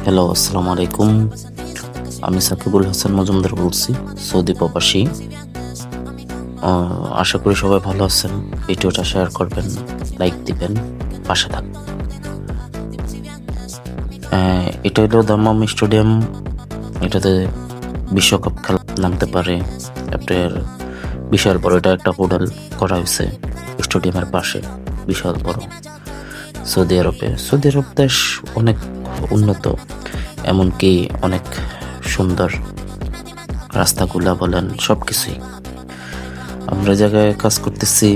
Hello, আসসালামু আলাইকুম। আমি সাকিবুল হাসান মজুমদার বলছি, সৌদি প্রবাসী। আশা করি সবাই ভালো আছেন। ভিডিওটা শেয়ার করবেন, লাইক দিবেন, পাশে থাকবেন। এটা হলো দাম্মাম স্টেডিয়াম। এটাতে বিশ্বকাপ খেলা নামতে পারে। আপনার বিশাল বড় এটা একটা হোটেল করা হয়েছে স্টেডিয়ামের পাশে, বিশাল বড়। সৌদি আরব দেশ অনেক উন্নত, এমনকি অনেক সুন্দর। রাস্তাগুলা বলেন সবকিছুই। আমরা এই জায়গায় কাজ করতেছি,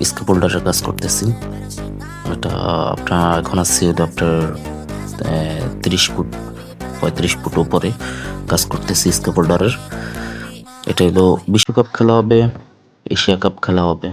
স্কেপোল্ডারের কাজ করতেছি। এটা আপনার এখন আছি আপনার 30 ফুট 35 ফুট উপরে কাজ করতেছি স্কেপোল্ডারের। এটা হলো বিশ্বকাপ খেলা হবে, এশিয়া কাপ খেলা হবে।